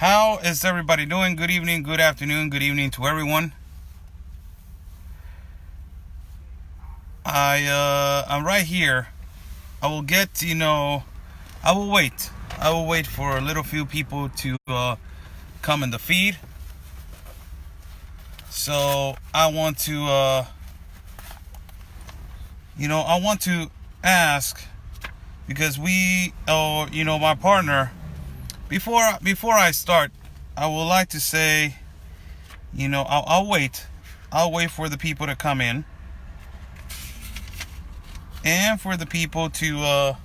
How is everybody doing? Good evening, good afternoon, good evening to everyone. I'm right here. I will get, I will wait. I will wait for a little few people to come in the feed. So I want to, I want to ask because my partner. Before I start, I would like to say, I'll wait. I'll wait for the people to come in, and for the people to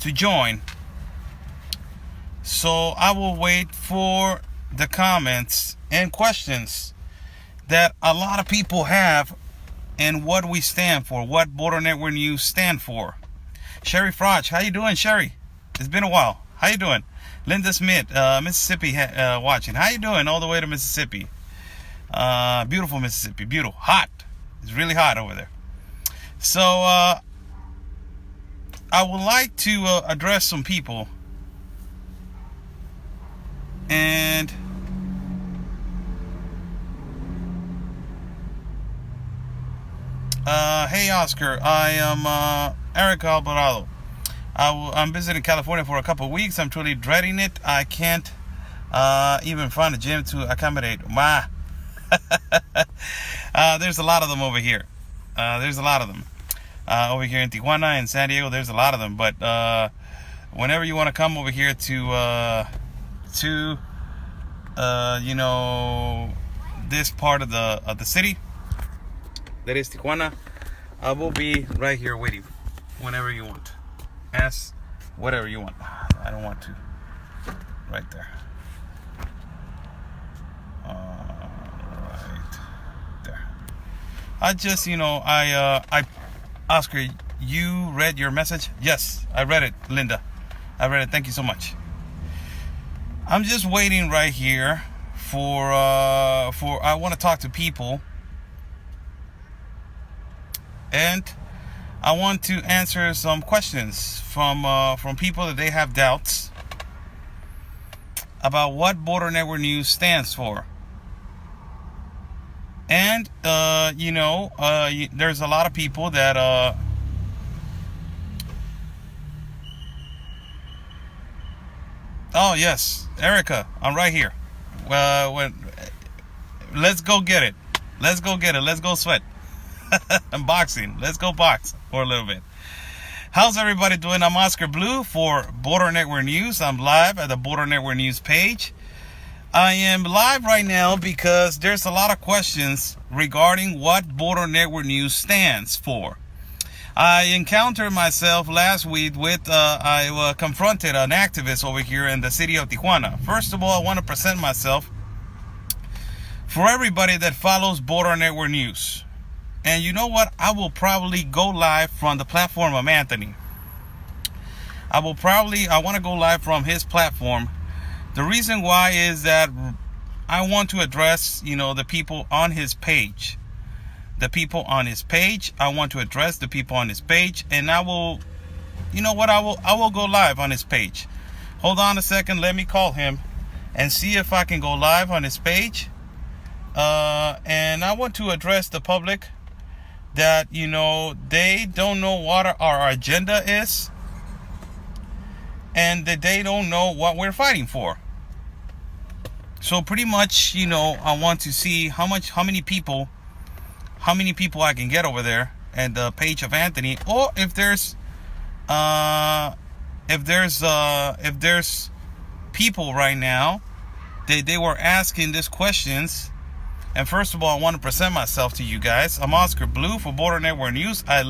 join. So I will wait for the comments and questions that a lot of people have, and what we stand for, what Border Network News stand for. Sherry Froch, how you doing, Sherry? It's been a while. How you doing? Linda Smith, Mississippi, watching. How you doing? All the way to Mississippi. Beautiful Mississippi. Beautiful. Hot. It's really hot over there. So, I would like to address some people. And hey, Oscar. I am Eric Alvarado. I'm visiting California for a couple of weeks. I'm truly dreading it. I can't even find a gym to accommodate. There's a lot of them over here. There's a lot of them. Over here in Tijuana and San Diego, there's a lot of them. But whenever you want to come over here to this part of the city, that is Tijuana, I will be right here waiting whenever you want. Ask whatever you want. I don't want to. Right there. Right there. I just, Oscar, you read your message? Yes, I read it, Linda. I read it. Thank you so much. I'm just waiting right here for I want to talk to people, and I want to answer some questions from people that they have doubts about what Border Network News stands for. And there's a lot of people that oh yes, Erica, I'm right here. Let's go get it. Let's go get it. Let's go sweat. I'm boxing. Let's go box for a little bit. How's everybody doing? I'm Oscar Blue for Border Network News. I'm live at the Border Network News page. I am live right now because there's a lot of questions regarding what Border Network News stands for. I encountered myself last week with, I confronted an activist over here in the city of Tijuana. First of all, I want to present myself for everybody that follows Border Network News. And you know what? I will probably go live from the platform of Anthony. I want to go live from his platform. The reason why is that I want to address, the people on his page. The people on his page. I want to address the people on his page. And I will, I will go live on his page. Hold on a second. Let me call him and see if I can go live on his page. And I want to address the public that, they don't know what our agenda is, and that they don't know what we're fighting for. So pretty much, I want to see how many people I can get over there at the page of Anthony, or if there's people right now they were asking these questions. And first of all, I want to present myself to you guys. I'm Oscar Blue for Border Network News. I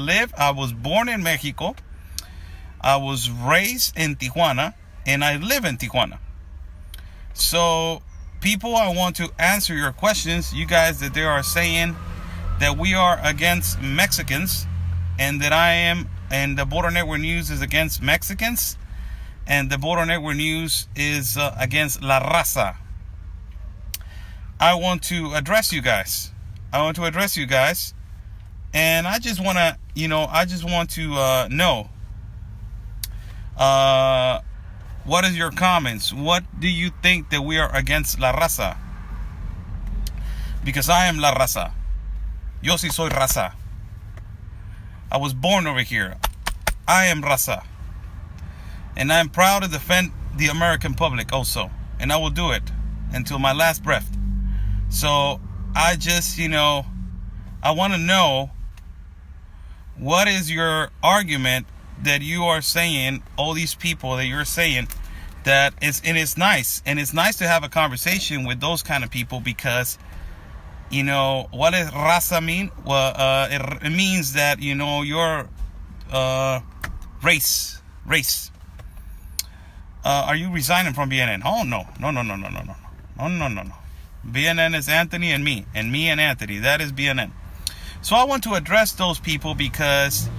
was born in Mexico. I was raised in Tijuana, and I live in Tijuana. So, people, I want to answer your questions. You guys that they are saying that we are against Mexicans, and that and the Border Network News is against Mexicans, and the Border Network News is against La Raza. I want to address you guys. And I just want to, know What is your comments? What do you think that we are against la raza? Because I am la raza. Yo sí soy raza. I was born over here. I am raza. And I am proud to defend the American public also. And I will do it until my last breath. So I just, I want to know, what is your argument that you are saying, all these people that you're saying that it's nice. And it's nice to have a conversation with those kind of people because, what does raza mean? Well, it means that, your race. Are you resigning from BNN? Oh, no. No. BNN is Anthony and me and Anthony. That is BNN. So I want to address those people because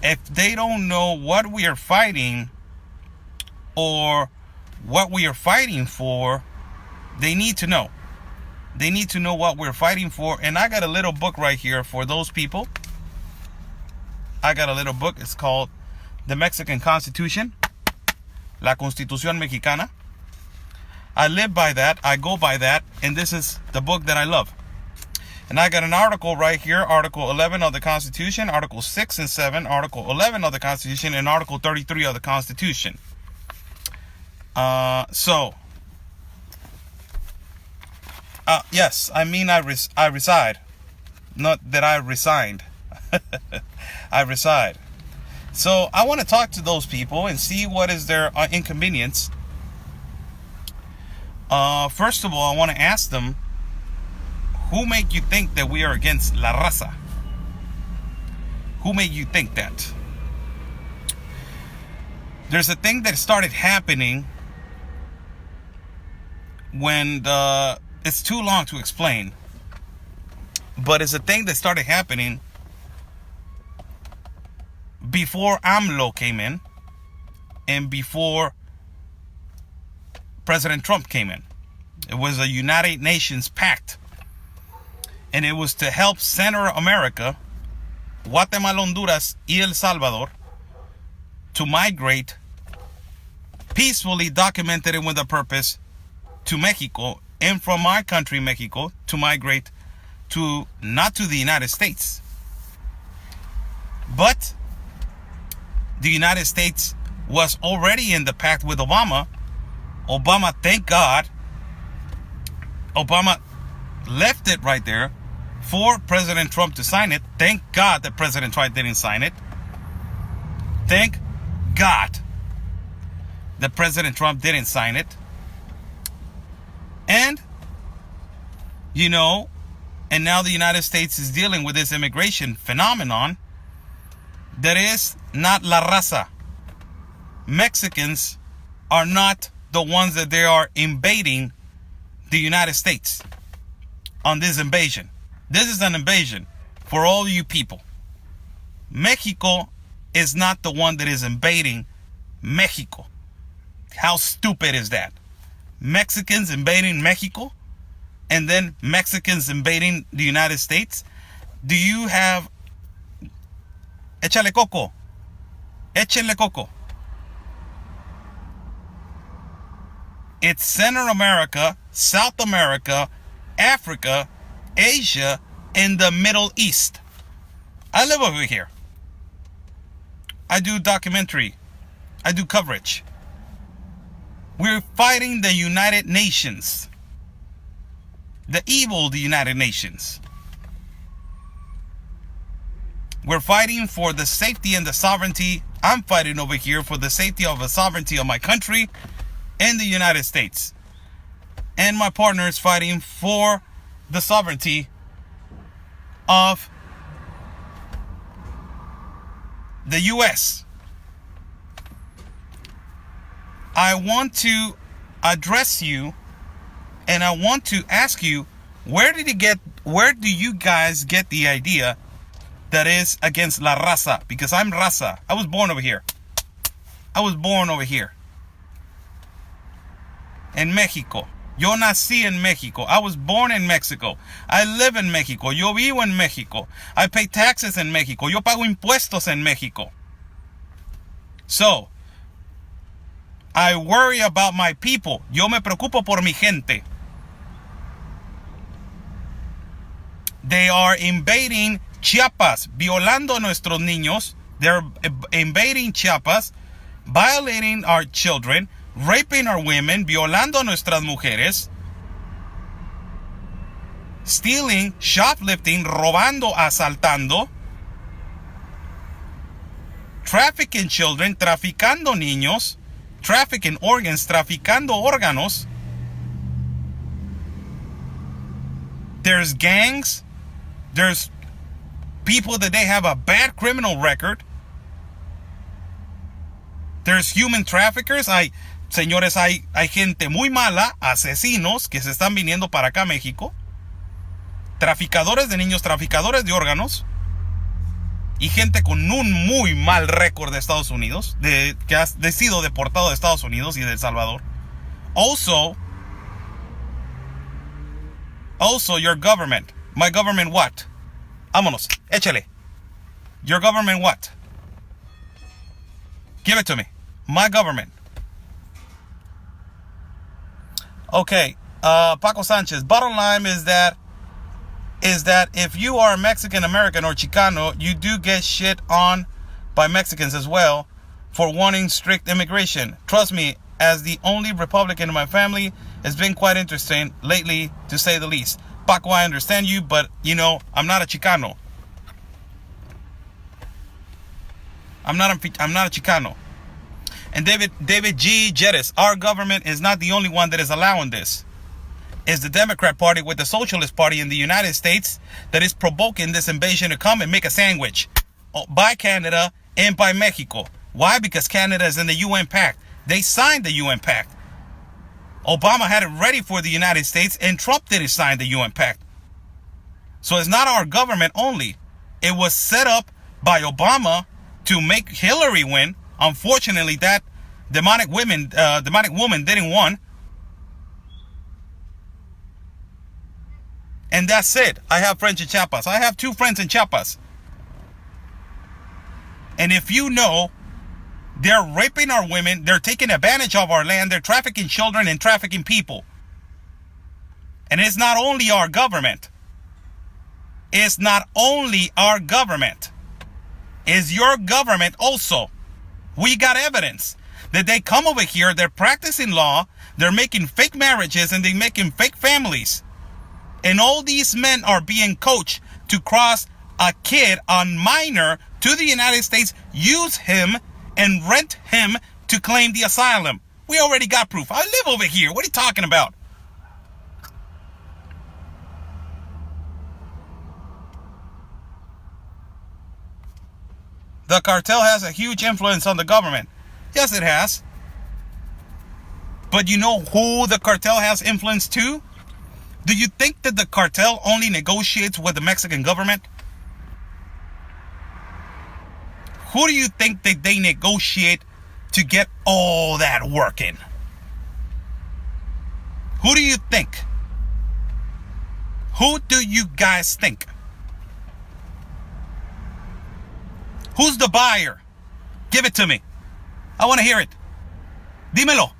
if they don't know what we are fighting or what we are fighting for, they need to know. They need to know what we're fighting for. And I got a little book right here for those people. I got a little book. It's called The Mexican Constitution, La Constitución Mexicana. I live by that. I go by that. And this is the book that I love. And I got an article right here, Article 11 of the Constitution, Article 6 and 7, Article 11 of the Constitution, and Article 33 of the Constitution. Yes, I mean I reside. Not that I resigned. I reside. So I want to talk to those people and see what is their inconvenience. First of all, I want to ask them, who make you think that we are against la raza? Who made you think that? There's a thing that started happening when it's too long to explain, but it's a thing that started happening before AMLO came in and before President Trump came in. It was a United Nations pact. And it was to help Central America, Guatemala, Honduras, y El Salvador to migrate peacefully, documented and with a purpose, to Mexico, and from my country, Mexico, to migrate to, not to the United States, but the United States was already in the pact with Obama. Obama, thank God, Obama left it right there for President Trump to sign it. Thank God that President Trump didn't sign it. Thank God that President Trump didn't sign it. And, and now the United States is dealing with this immigration phenomenon that is not la raza. Mexicans are not the ones that they are invading the United States on this invasion. This is an invasion for all you people. Mexico is not the one that is invading Mexico. How stupid is that? Mexicans invading Mexico and then Mexicans invading the United States? Do you have... Échale coco. Échenle coco. It's Central America, South America, Africa, Asia, and the Middle East. I live over here. I do documentary. I do coverage. We're fighting the United Nations. The evil the United Nations. We're fighting for the safety and the sovereignty. I'm fighting over here for the safety of the sovereignty of my country and the United States. And my partner is fighting for the sovereignty of the U.S. I want to address you and I want to ask you, where do you guys get the idea that is against la raza? Because I'm raza. I was born over here. In Mexico. Yo nací en Mexico. I was born in Mexico. I live in Mexico. Yo vivo en Mexico. I pay taxes in Mexico. Yo pago impuestos en Mexico. So, I worry about my people. Yo me preocupo por mi gente. They are invading Chiapas, violando a nuestros niños. They're invading Chiapas, violating our children, raping our women, violando a nuestras mujeres, stealing, shoplifting, robando, asaltando, trafficking children, traficando niños, trafficking organs, traficando órganos. There's gangs. There's people that they have a bad criminal record. There's human traffickers. Señores, hay gente muy mala, asesinos que se están viniendo para acá a México. Traficadores de niños, traficadores de órganos. Y gente con un muy mal récord de Estados Unidos, que ha sido deportado de Estados Unidos y de El Salvador. Also, your government. My government what? Vámonos, échale. Your government what? Give it to me. My government. Okay, Paco Sanchez. Bottom line is that if you are Mexican American or Chicano, you do get shit on by Mexicans as well for wanting strict immigration. Trust me, as the only Republican in my family, it's been quite interesting lately, to say the least. Paco, I understand you, but I'm not a Chicano. I'm not a Chicano. And David G. Jettis, our government is not the only one that is allowing this. It's the Democrat Party with the Socialist Party in the United States that is provoking this invasion to come and make a sandwich by Canada and by Mexico. Why? Because Canada is in the UN Pact. They signed the UN Pact. Obama had it ready for the United States, and Trump didn't sign the UN Pact. So it's not our government only. It was set up by Obama to make Hillary win. Unfortunately, that demonic woman didn't win. And that's it. I have friends in Chiapas. I have 2 friends in Chiapas. And if you know, they're raping our women, they're taking advantage of our land, they're trafficking children and trafficking people. And it's not only our government. It's not only our government. It's your government also. We got evidence that they come over here, they're practicing law, they're making fake marriages, and they're making fake families. And all these men are being coached to cross a kid, a minor, to the United States, use him, and rent him to claim the asylum. We already got proof. I live over here. What are you talking about? The cartel has a huge influence on the government. Yes, it has. But you know who the cartel has influence to? Do you think that the cartel only negotiates with the Mexican government? Who do you think that they negotiate to get all that working? Who do you think? Who do you guys think? Who's the buyer? Give it to me. I want to hear it. Dímelo.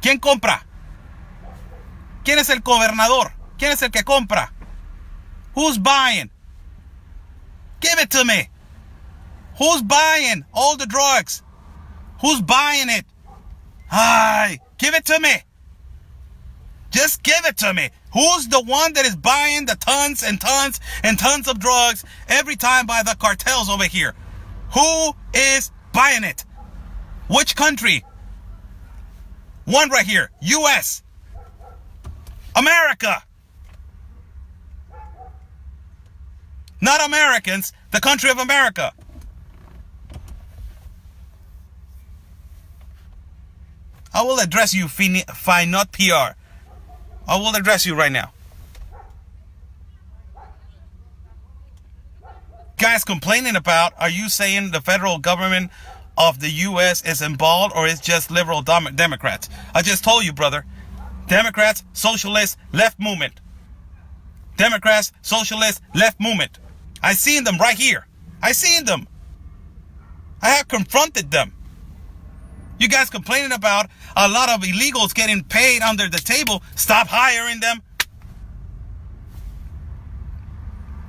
¿Quién compra? ¿Quién es el gobernador? ¿Quién es el que compra? Who's buying? Give it to me. Who's buying all the drugs? Who's buying it? Ay, give it to me. Just give it to me. Who's the one that is buying the tons and tons and tons of drugs every time by the cartels over here? Who is buying it? Which country? One right here. U.S. America. Not Americans, the country of America. I will address you, Fine Not PR. I will address you right now. Guys complaining about, are you saying the federal government of the U.S. is involved, or it's just liberal Democrats? I just told you, brother. Democrats, socialists, left movement. Democrats, socialists, left movement. I seen them right here. I seen them. I have confronted them. You guys complaining about a lot of illegals getting paid under the table. Stop hiring them.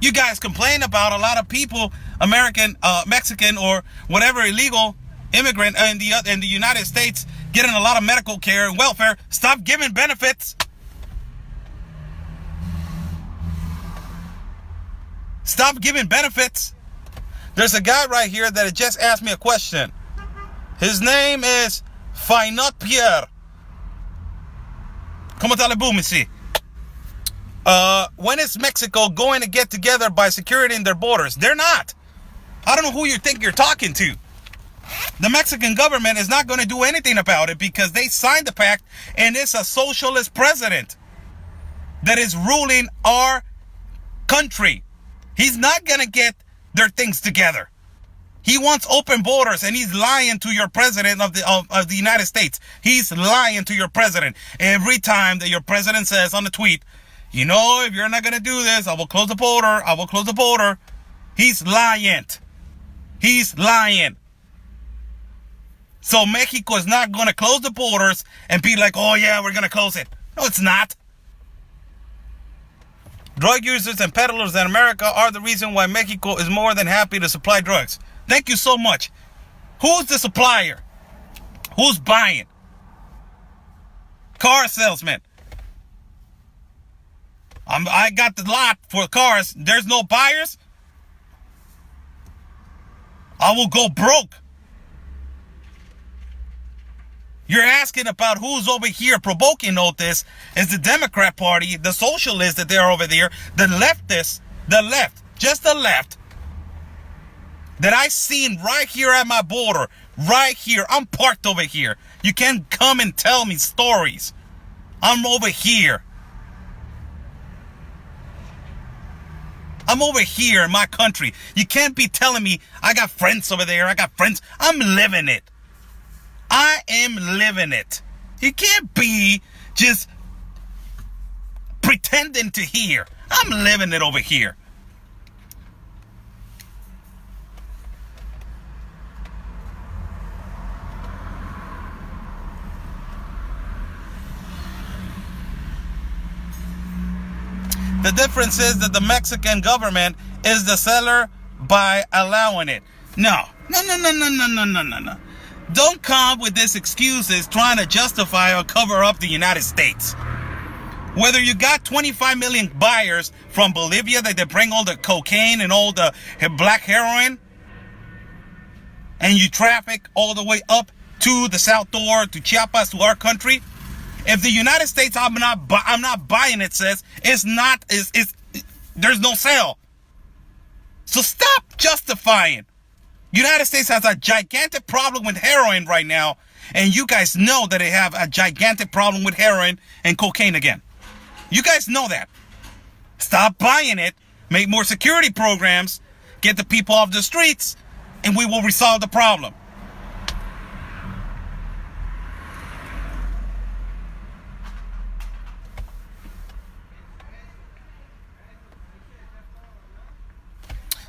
You guys complain about a lot of people, American, Mexican, or whatever illegal immigrant in the United States getting a lot of medical care and welfare. Stop giving benefits. Stop giving benefits. There's a guy right here that just asked me a question. His name is Fainot Pierre. ¿Cómo está la boom, see? When is Mexico going to get together by securing their borders? They're not. I don't know who you think you're talking to. The Mexican government is not going to do anything about it because they signed the pact and it's a socialist president that is ruling our country. He's not going to get their things together. He wants open borders and he's lying to your president of the United States. He's lying to your president. Every time that your president says on the tweet, you know, if you're not going to do this, I will close the border. I will close the border. He's lying. He's lying. So Mexico is not going to close the borders and be like, oh yeah, we're going to close it. No, it's not. Drug users and peddlers in America are the reason why Mexico is more than happy to supply drugs. Thank you so much. Who's the supplier? Who's buying? Car salesman. I got the lot for cars. There's no buyers. I will go broke. You're asking about who's over here provoking all this. Is the Democrat Party, the socialists that they're over there, the leftists, the left, just the left, that I seen right here at my border, right here. I'm parked over here. You can't come and tell me stories. I'm over here. I'm over here in my country. You can't be telling me I got friends over there. I got friends. I'm living it. I am living it. You can't be just pretending to hear. I'm living it over here. The difference is that the Mexican government is the seller by allowing it. No. Don't come with these excuses trying to justify or cover up the United States. Whether you got 25 million buyers from Bolivia that they bring all the cocaine and all the black heroin, and you traffic all the way up to the South Door, to Chiapas, to our country. If the United States, I'm not buying it, says there's no sale. So stop justifying. United States has a gigantic problem with heroin right now, and you guys know that they have a gigantic problem with heroin and cocaine again. You guys know that. Stop buying it, make more security programs, get the people off the streets, and we will resolve the problem.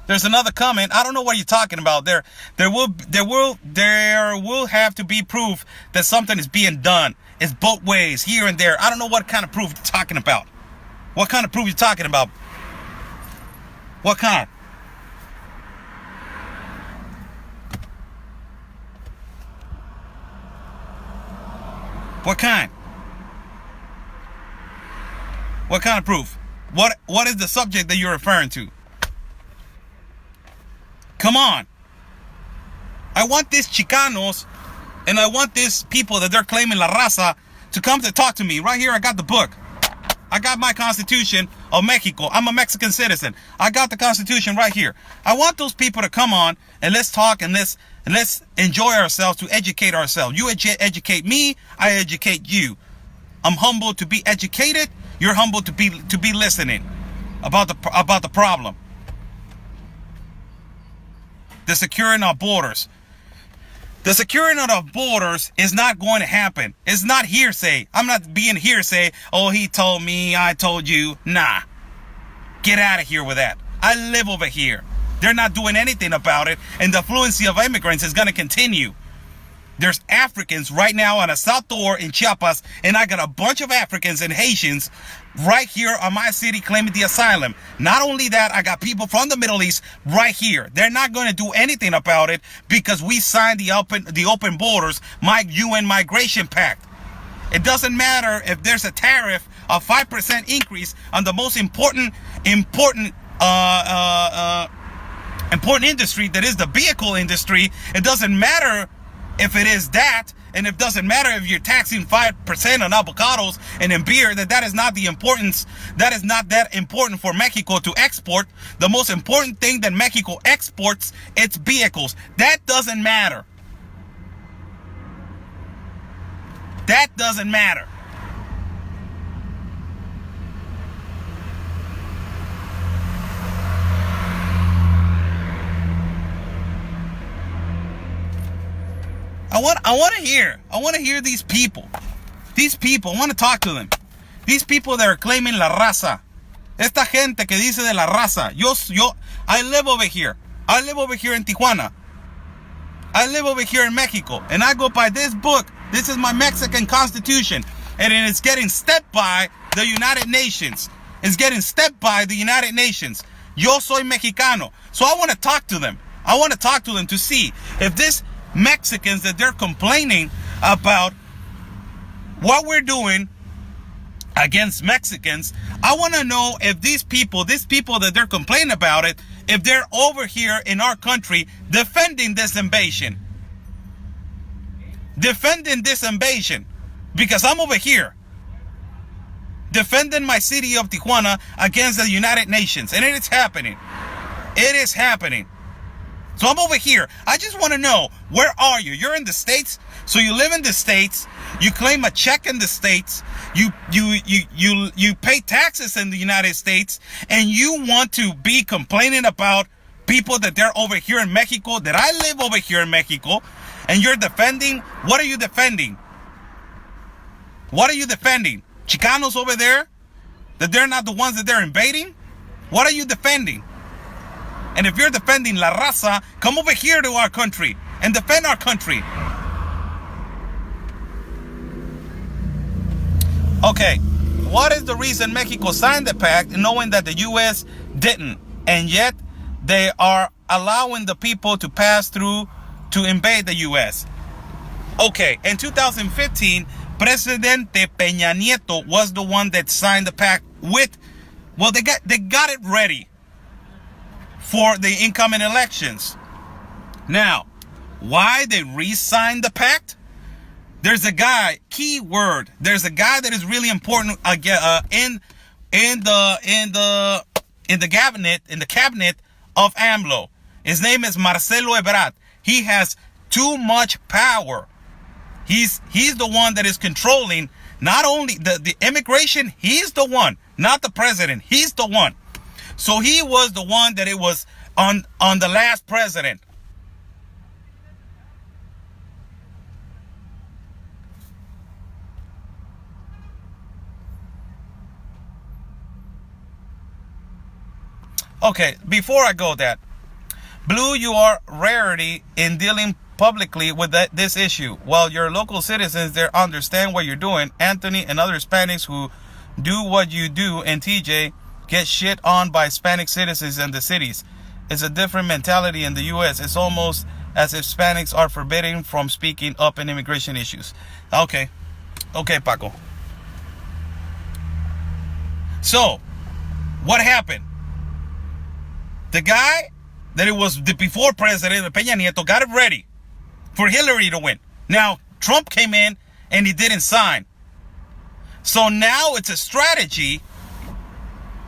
There's another comment. I don't know what you're talking about. There will have to be proof that something is being done. It's both ways, here and there. I don't know what kind of proof you're talking about. What kind of proof you're talking about? What kind? What kind? What kind of proof? What is the subject that you're referring to? Come on. I want these Chicanos and I want these people that they're claiming La Raza to come to talk to me. Right here, I got the book. I got my Constitution of Mexico. I'm a Mexican citizen. I got the Constitution right here. I want those people to come on and let's talk and let's enjoy ourselves, to educate ourselves. You educate me, I educate you. I'm humble to be educated. You're humble to be listening about the problem. The securing our borders. The securing of our borders is not going to happen. It's not hearsay. I'm not being hearsay. Oh, he told me, I told you. Nah. Get out of here with that. I live over here. They're not doing anything about it. And the fluency of immigrants is going to continue. There's Africans right now on a Salvador in Chiapas, and I got a bunch of Africans and Haitians right here on my city claiming the asylum. Not only that, I got people from the Middle East right here. They're not going to do anything about it because we signed the open borders, my UN Migration Pact. It doesn't matter if there's a tariff of 5% increase on the most important industry, that is the vehicle industry. It doesn't matter if it is that, and it doesn't matter if you're taxing 5% on avocados and in beer, that is not the importance. That is not that important for Mexico to export. The most important thing that Mexico exports, it's vehicles. That doesn't matter. That doesn't matter. I want to hear these people. I want to talk to them. These people that are claiming la raza. Esta gente que dice de la raza. I live over here. I live over here in Tijuana. I live over here in Mexico. And I go by this book. This is my Mexican Constitution. And it is getting stepped by the United Nations. It's getting stepped by the United Nations. Yo soy mexicano. So I want to talk to them. I want to talk to them to see if this Mexicans that they're complaining about what we're doing against Mexicans. I want to know if these people that they're complaining about it, if they're over here in our country defending this invasion. Defending this invasion. Because I'm over here defending my city of Tijuana against the United Nations. And it is happening. It is happening. So I'm over here. I just want to know, where are you? You're in the States. So you live in the States. You claim a check in the States. You pay taxes in the United States. And you want to be complaining about people that they're over here in Mexico, that I live over here in Mexico. And you're defending. What are you defending? What are you defending? Chicanos over there? That they're not the ones that they're invading? What are you defending? And if you're defending la raza, come over here to our country and defend our country. Okay, what is the reason Mexico signed the pact knowing that the U.S. didn't? And yet they are allowing the people to pass through to invade the U.S. Okay, in 2015, Presidente Peña Nieto was the one that signed the pact with, well, they got it ready for the incoming elections. Now, why they re-signed the pact? There's a guy, key word. There's a guy that is really important in the cabinet of AMLO. His name is Marcelo Ebrard. He has too much power. He's the one that is controlling not only the immigration. He's the one, not the president. He's the one. So he was the one that it was on the last president. Okay, before I go that, Blue, you are rarity in dealing publicly with this issue. While your local citizens there understand what you're doing, Anthony and other Hispanics who do what you do, and TJ get shit on by Hispanic citizens in the cities. It's a different mentality in the U.S. It's almost as if Hispanics are forbidden from speaking up in immigration issues. Okay, Paco. So, what happened? The guy that it was the before president, Peña Nieto, got it ready for Hillary to win. Now, Trump came in and he didn't sign. So now it's a strategy.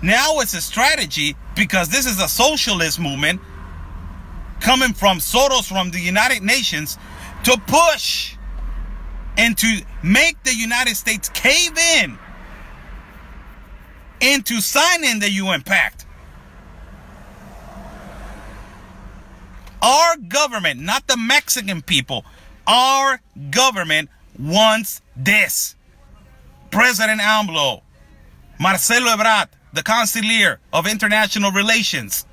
Now it's a strategy because this is a socialist movement coming from Soros, from the United Nations, to push and to make the United States cave in into signing the UN Pact. Our government, not the Mexican people, our government wants this. President AMLO, Marcelo Ebrard, the Canciller of International Relations,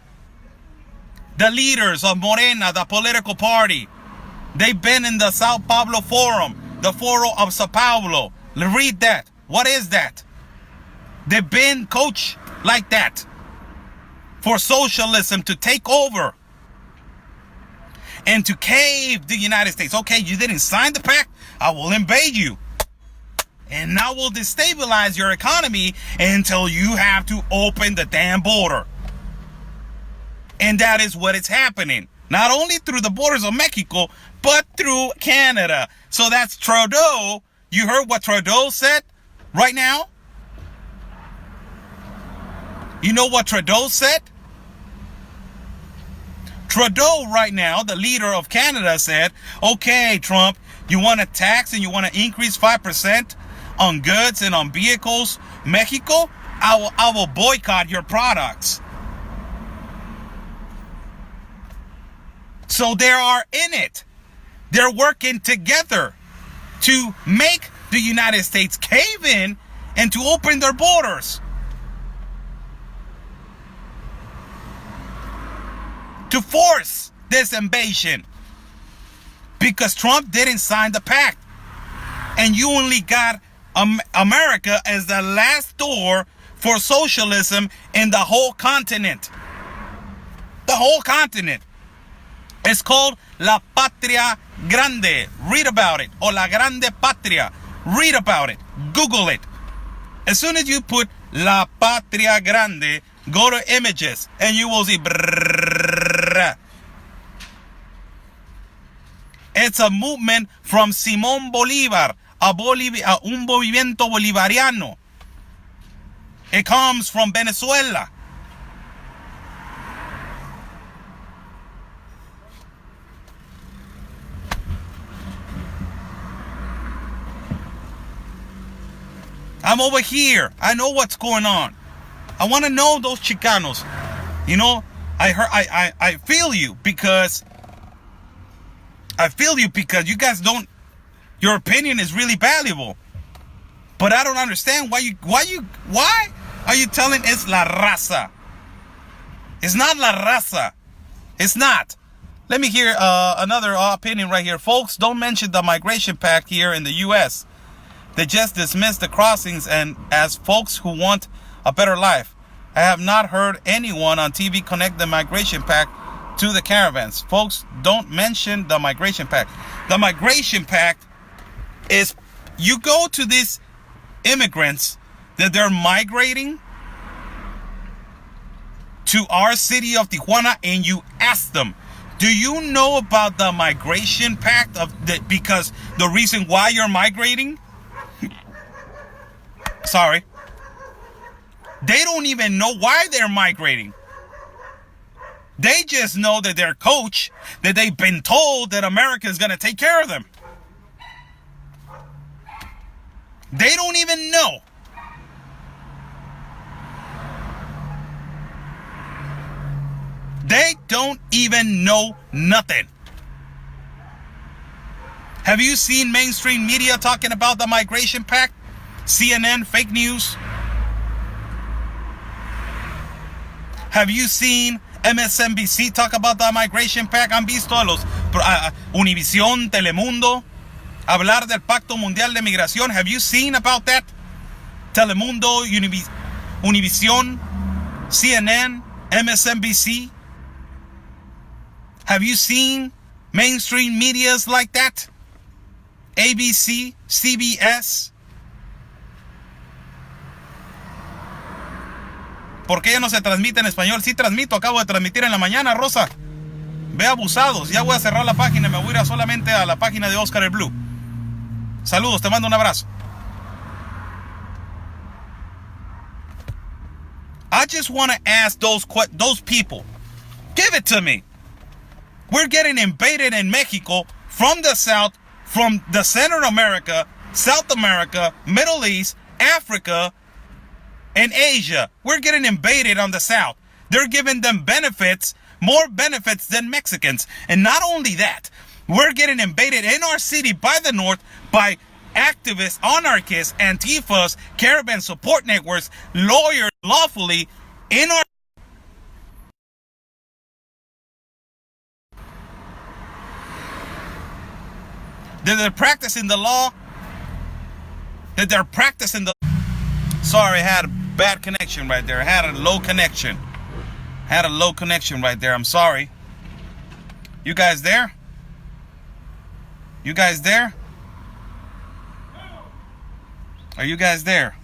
the leaders of Morena, the political party, They've been in the Sao Paulo Forum, the Foro of Sao Paulo. Read that. What is that? They've been coached like that for socialism to take over and to cave the United States. Okay, you didn't sign the pact, I will invade you. And now we'll destabilize your economy until you have to open the damn border. And that is what is happening. Not only through the borders of Mexico, but through Canada. So that's Trudeau. You heard what Trudeau said right now? You know what Trudeau said? Trudeau right now, the leader of Canada, said, okay, Trump, you want to tax and you want to increase 5% on goods and on vehicles, Mexico, I will boycott your products. So they are in it. They're working together to make the United States cave in and to open their borders. To force this invasion. Because Trump didn't sign the pact. And you only got America as the last door for socialism in the whole continent. The whole continent. It's called La Patria Grande. Read about it. Or La Grande Patria. Read about it. Google it. As soon as you put La Patria Grande, go to images and you will see. It's a movement from Simón Bolívar, un movimiento bolivariano. It comes from Venezuela. I'm over here. I know what's going on. I want to know those Chicanos. You know, I feel you because you guys don't, your opinion is really valuable. But I don't understand why are you telling it's la raza? It's not la raza. It's not. Let me hear another opinion right here. Folks, don't mention the migration pact here in the U.S. They just dismiss the crossings and as folks who want a better life. I have not heard anyone on TV connect the migration pact to the caravans. Folks, don't mention the migration pact. The migration pact is you go to these immigrants that they're migrating to our city of Tijuana and you ask them, do you know about the migration pact because the reason why you're migrating? Sorry. They don't even know why they're migrating. They just know that their coach, that they've been told that America is going to take care of them. They don't even know. They don't even know nothing. Have you seen mainstream media talking about the migration pact? CNN, fake news? Have you seen MSNBC talk about the migration pact? ¿Han visto a los Univision, Telemundo hablar del Pacto Mundial de Migración? Have you seen about that? Telemundo, Univision, CNN, MSNBC? Have you seen mainstream medias like that? ABC, CBS? ¿Por qué ya no se transmite en español? Sí transmito, acabo de transmitir en la mañana, Rosa. Ve abusados. Ya voy a cerrar la página y me voy a ir solamente a la página de Oscar el Blue. Saludos, te mando un abrazo. I just want to ask those people, give it to me. We're getting invaded in Mexico from the south, from the Central America, South America, Middle East, Africa, and Asia. We're getting invaded on the south. They're giving them benefits, more benefits than Mexicans. And not only that, we're getting invaded in our city by the north by activists, anarchists, Antifas, caravan support networks, lawyers lawfully in our That they're practicing the law. That they're practicing the... Sorry, I had a bad connection right there. I had a low connection. Had a low connection right there. I'm sorry. You guys there? You guys there? Are you guys there?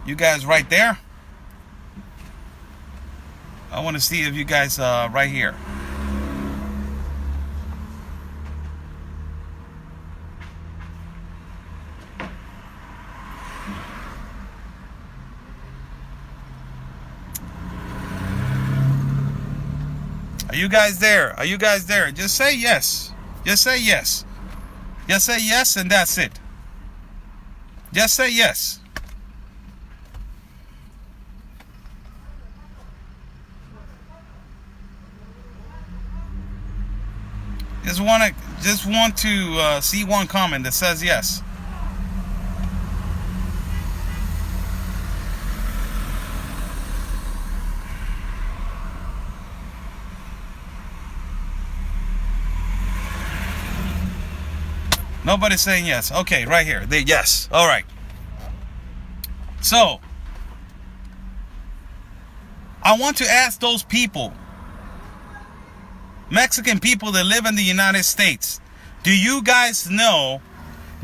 You guys right there? I want to see if you guys right here. Are you guys there? Are you guys there? Just say yes. Just say yes. Just say yes and that's it. Just say yes. Just want to see one comment that says yes. Nobody's saying yes. Okay, right here. Yes. All right. So, I want to ask those people, Mexican people that live in the United States, do you guys know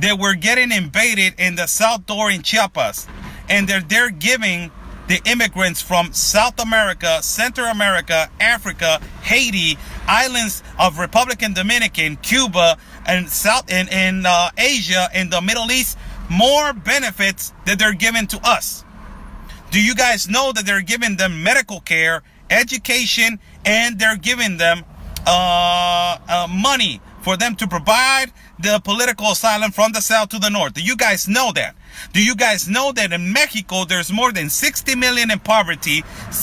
that we're getting invaded in the South Door in Chiapas, and they're giving the immigrants from South America, Central America, Africa, Haiti, islands of Republican Dominican, Cuba, and in Asia, in the Middle East, more benefits that they're giving to us? Do you guys know that they're giving them medical care, education, and they're giving them money for them to provide the political asylum from the south to the north? Do you guys know that? Do you guys know that in Mexico there's more than 60 million in poverty,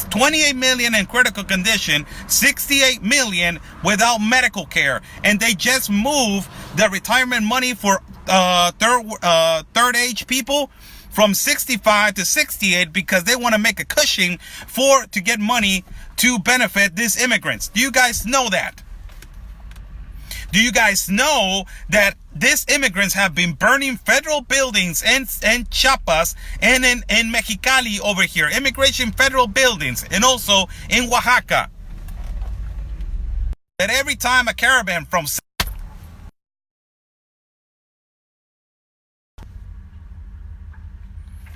28 million in critical condition, 68 million without medical care, and they just moved the retirement money for third age people from 65 to 68 because they want to make a cushion to get money to benefit these immigrants. Do you guys know that? Do you guys know that these immigrants have been burning federal buildings in Chiapas and in Mexicali over here, immigration federal buildings, and also in Oaxaca? That every time a caravan from...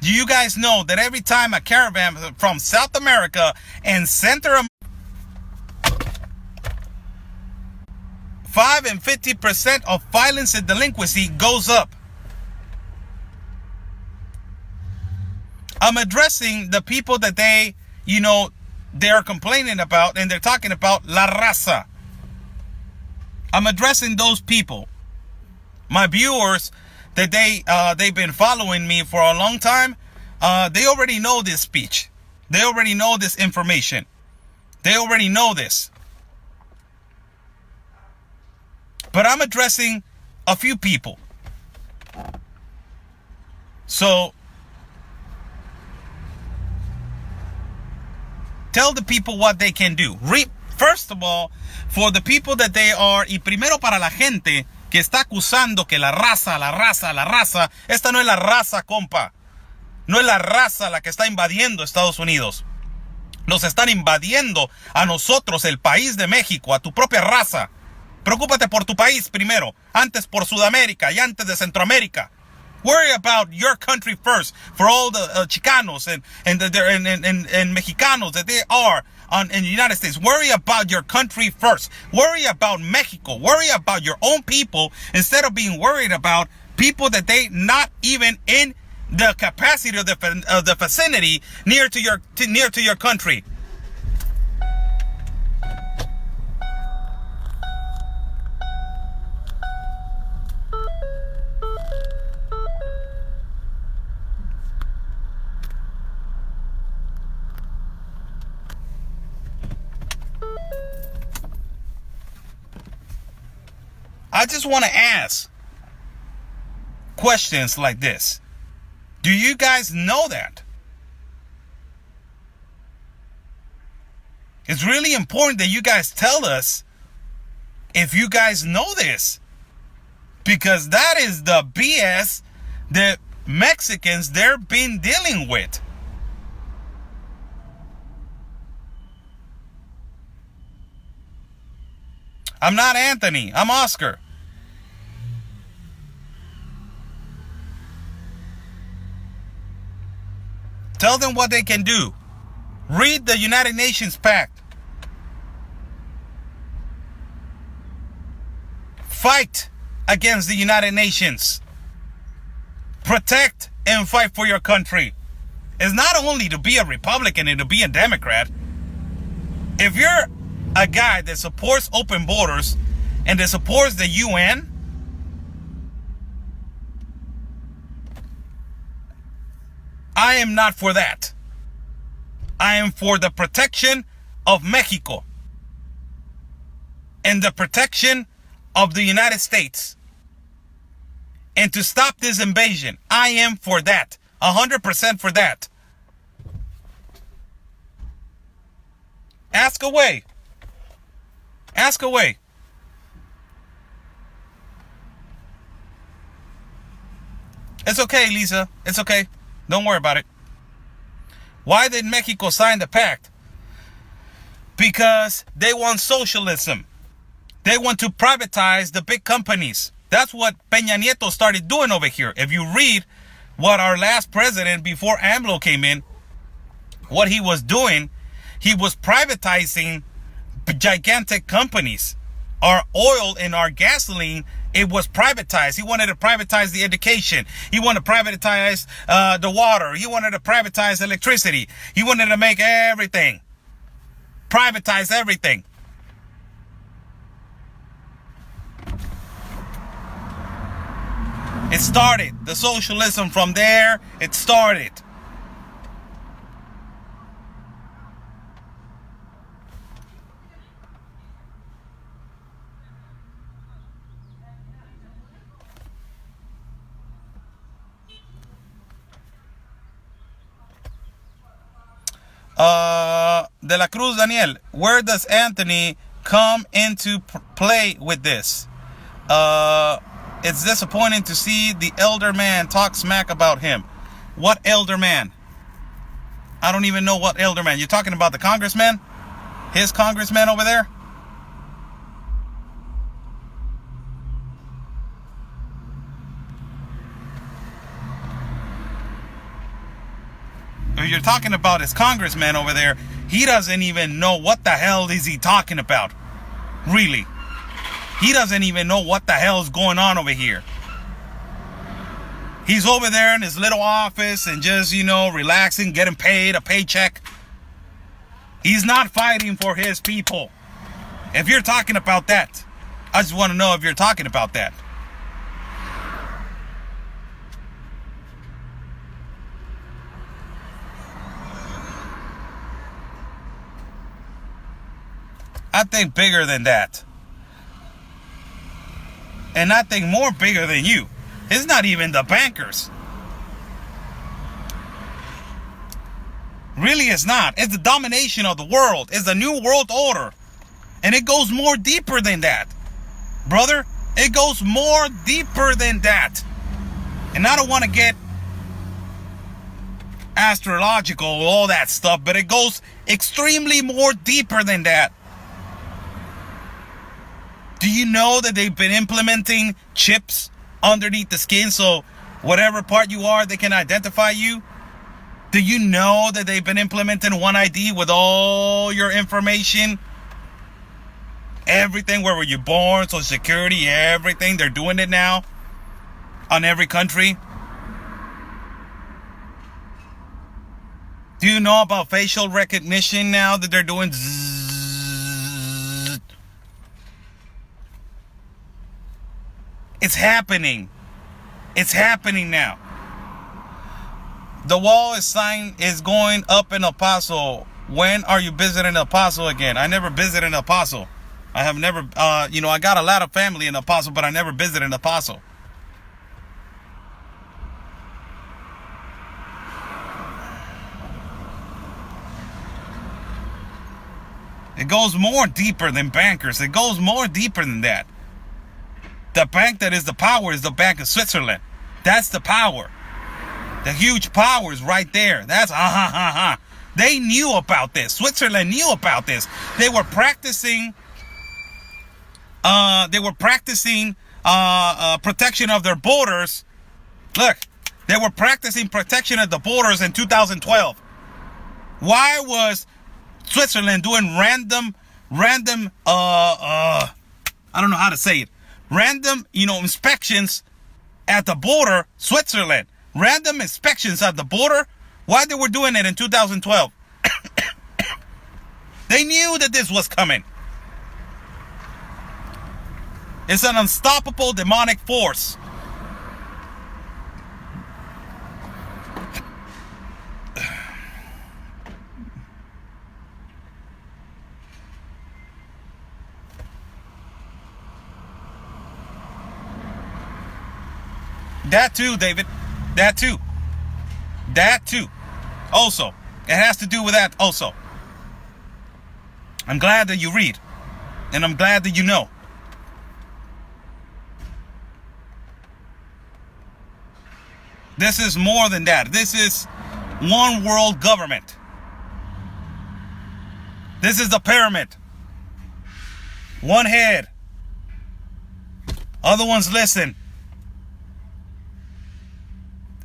Do you guys know that every time a caravan from South America and Central America, 5 and 50% of violence and delinquency goes up? I'm addressing the people that they're complaining about, and they're talking about La Raza. I'm addressing those people. My viewers that they've been following me for a long time, they already know this speech. They already know this information. They already know this. But I'm addressing a few people. So, tell the people what they can do. First of all, for the people that they are, y primero para la gente que está acusando que la raza, esta no es la raza, compa. No es la raza la que está invadiendo Estados Unidos. Nos están invadiendo a nosotros, el país de México, a tu propia raza. Preocúpate por tu país primero, antes por Sudamérica y antes de Centroamérica. Worry about your country first, for all the Chicanos and Mexicanos that they are in the United States. Worry about your country first. Worry about Mexico. Worry about your own people instead of being worried about people that they not even in the capacity of the vicinity near to your country. I just want to ask questions like this. Do you guys know that? It's really important that you guys tell us if you guys know this, because that is the BS that Mexicans, they're been dealing with. I'm not Anthony, I'm Oscar. Tell them what they can do. Read the United Nations Pact. Fight against the United Nations. Protect and fight for your country. It's not only to be a Republican and to be a Democrat. If you're a guy that supports open borders and that supports the UN, I am not for that. I am for the protection of Mexico and the protection of the United States, and to stop this invasion. I am for that. 100% for that. Ask away. Ask away. It's okay, Lisa. It's okay. Don't worry about it. Why did Mexico sign the pact? Because they want socialism. They want to privatize the big companies. That's what Peña Nieto started doing over here. If you read what our last president before AMLO came in, what he was doing, he was privatizing gigantic companies. Our oil and our gasoline, it was privatized. He wanted to privatize the education. He wanted to privatize the water. He wanted to privatize electricity. He wanted to make everything. Privatize everything. It started. The socialism from there, it started. De la Cruz Daniel, where does Anthony come into play with this? It's disappointing to see the elder man talk smack about him. What elder man? I don't even know what elder man. You're talking about the congressman? His congressman over there? If you're talking about his congressman over there, he doesn't even know what the hell is he talking about. Really. He doesn't even know what the hell is going on over here. He's over there in his little office and just, relaxing, getting paid a paycheck. He's not fighting for his people. If you're talking about that, I just want to know if you're talking about that. I think bigger than that. And I think more bigger than you. It's not even the bankers. Really, it's not. It's the domination of the world. It's the new world order. And it goes more deeper than that. Brother, it goes more deeper than that. And I don't want to get astrological, all that stuff, but it goes extremely more deeper than that. Do you know that they've been implementing chips underneath the skin so whatever part you are, they can identify you? Do you know that they've been implementing One ID with all your information? Everything, where were you born, Social Security, everything. They're doing it now on every country. Do you know about facial recognition now that they're doing zzz? It's happening. It's happening now. The wall is going up in El Paso. When are you visiting El Paso again? I never visited El Paso. I have never, I got a lot of family in El Paso, but I never visited El Paso. It goes more deeper than bankers. It goes more deeper than that. The bank that is the power is the Bank of Switzerland. That's the power. The huge power is right there. That's They knew about this. Switzerland knew about this. They were practicing. Protection of their borders. Look, they were practicing protection of the borders in 2012. Why was Switzerland doing random, I don't know how to say it, random, inspections at the border, Switzerland, random inspections at the border? Why they were doing it in 2012? They knew that this was coming. It's an unstoppable demonic force. That too, David. That too. That too. Also, it has to do with that also. I'm glad that you read. And I'm glad that you know. This is more than that. This is one world government. This is the pyramid. One head. Other ones listen.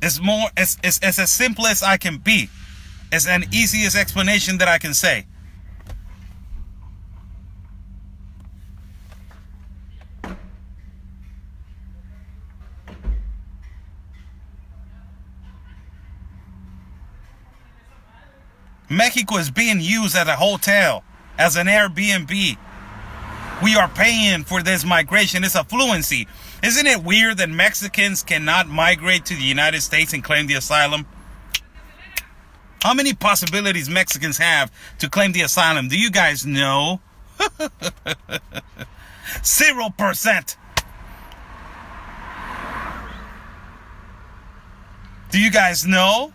It's as simple as I can be. It's an easiest explanation that I can say. Mexico is being used as a hotel, as an Airbnb. We are paying for this migration. It's a fluency. Isn't it weird that Mexicans cannot migrate to the United States and claim the asylum? How many possibilities Mexicans have to claim the asylum? Do you guys know? 0%. Do you guys know?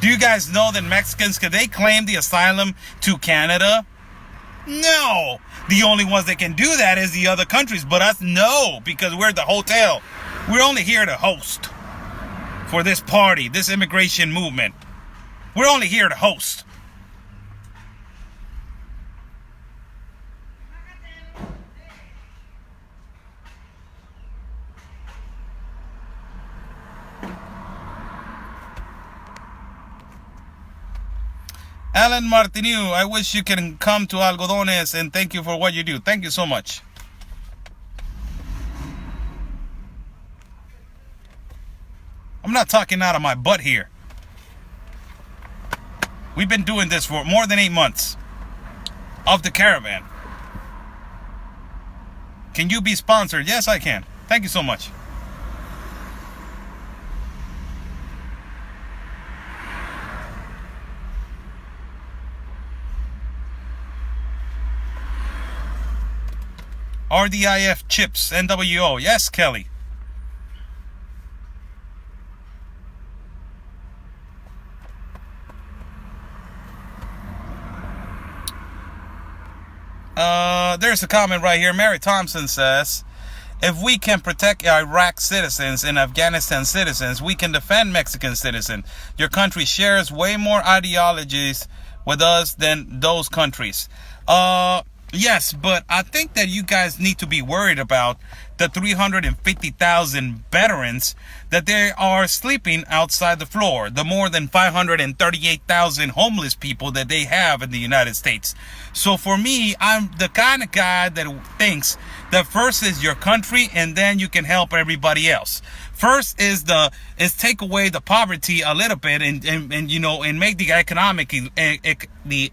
Do you guys know that Mexicans, can they claim the asylum to Canada? No. The only ones that can do that is the other countries, but us, no, because we're the hotel. We're only here to host for this party, this immigration movement. We're only here to host. Alan Martinu, I wish you can come to Algodones, and thank you for what you do. Thank you so much. I'm not talking out of my butt here. We've been doing this for more than 8 months of the caravan. Can you be sponsored? Yes, I can. Thank you so much. RDIF chips, NWO. Yes, Kelly. There's a comment right here. Mary Thompson says, if we can protect Iraq citizens and Afghanistan citizens, we can defend Mexican citizens. Your country shares way more ideologies with us than those countries. Yes, but I think that you guys need to be worried about the 350,000 veterans that they are sleeping outside the floor. The more than 538,000 homeless people that they have in the United States. So for me, I'm the kind of guy that thinks that first is your country and then you can help everybody else. First is take away the poverty a little bit and make the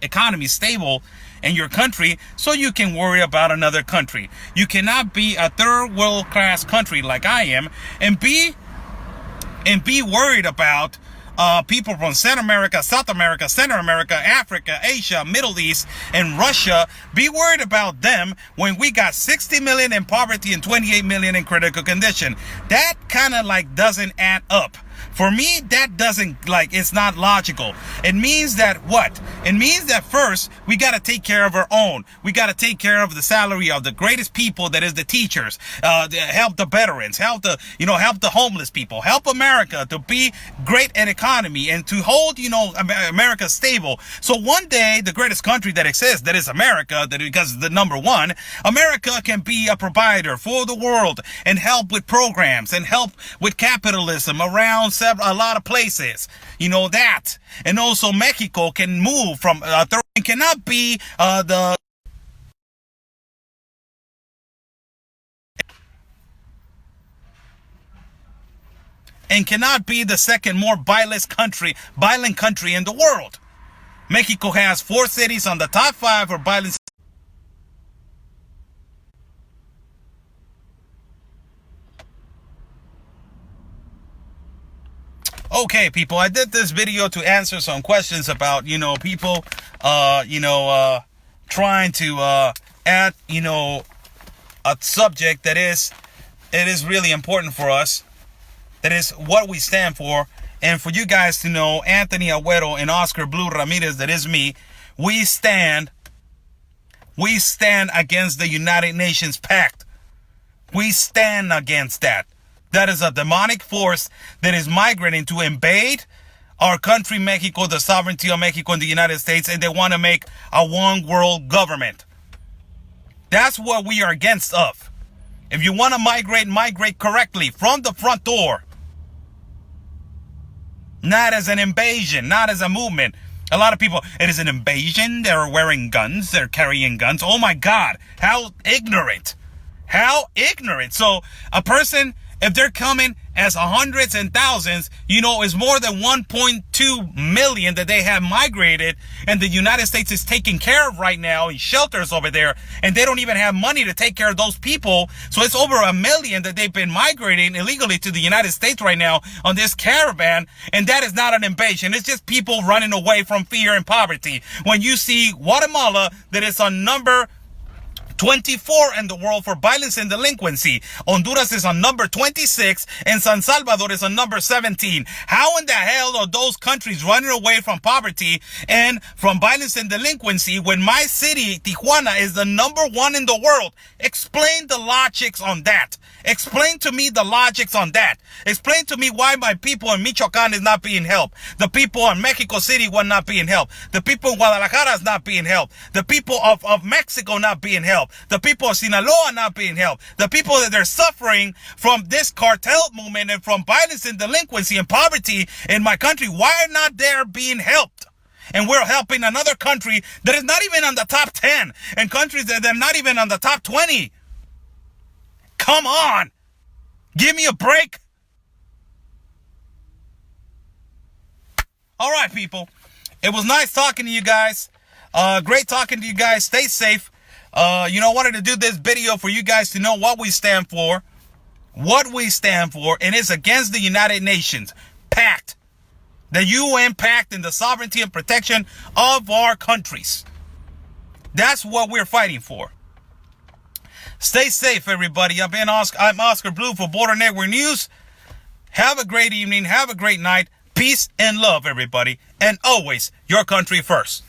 economy stable in your country so you can worry about another country. You cannot be a third world class country like I am and be worried about people from Central America, South America, Central America, Africa, Asia, Middle East, and Russia. Be worried about them when we got 60 million in poverty and 28 million in critical condition. That kind of doesn't add up. For me, that doesn't, like, it's not logical. It means that what? It means that first, we got to take care of our own. We got to take care of the salary of the greatest people, that is the teachers, help the veterans, help the, help the homeless people, help America to be great in economy and to hold, America stable. So one day, the greatest country that exists, that is America, because it's the number one, America can be a provider for the world and help with programs and help with capitalism around a lot of places. That. And also Mexico can move from, cannot be cannot be the second more violent country in the world. Mexico has 4 cities on the top 5 for violence. Okay, people, I did this video to answer some questions about, people, trying to, add, a subject that is really important for us. That is what we stand for. And for you guys to know, Anthony Agüero and Oscar Blue Ramirez, that is me, we stand against the United Nations Pact. We stand against that. That is a demonic force that is migrating to invade our country, Mexico, the sovereignty of Mexico and the United States, and they want to make a one world government. That's what we are against of. If you want to migrate correctly from the front door. Not as an invasion, not as a movement. A lot of people, it is an invasion. They're wearing guns. They're carrying guns. Oh my God. How ignorant. How ignorant. So a person, if they're coming as hundreds and thousands, is more than 1.2 million that they have migrated, and the United States is taking care of right now in shelters over there, and they don't even have money to take care of those people. So it's over 1 million that they've been migrating illegally to the United States right now on this caravan, and that is not an invasion. It's just people running away from fear and poverty. When you see Guatemala, that is on number 24 in the world for violence and delinquency. Honduras is on number 26 and San Salvador is on number 17. How in the hell are those countries running away from poverty and from violence and delinquency when my city, Tijuana, is the number 1 in the world? Explain the logics on that. Explain to me the logics on that. Explain to me why my people in Michoacan is not being helped. The people in Mexico City were not being helped. The people in Guadalajara is not being helped. The people of Mexico not being helped. The people of Sinaloa not being helped. The people that are suffering from this cartel movement and from violence and delinquency and poverty in my country, why are not they being helped? And we're helping another country that is not even on the top 10 and countries that are not even on the top 20. Come on. Give me a break. All right, people. It was nice talking to you guys. Great talking to you guys. Stay safe. I wanted to do this video for you guys to know what we stand for. What we stand for. And it's against the United Nations Pact. The UN Pact and the sovereignty and protection of our countries. That's what we're fighting for. Stay safe, everybody. I'm Oscar Blue for Border Network News. Have a great evening. Have a great night. Peace and love, everybody. And always, your country first.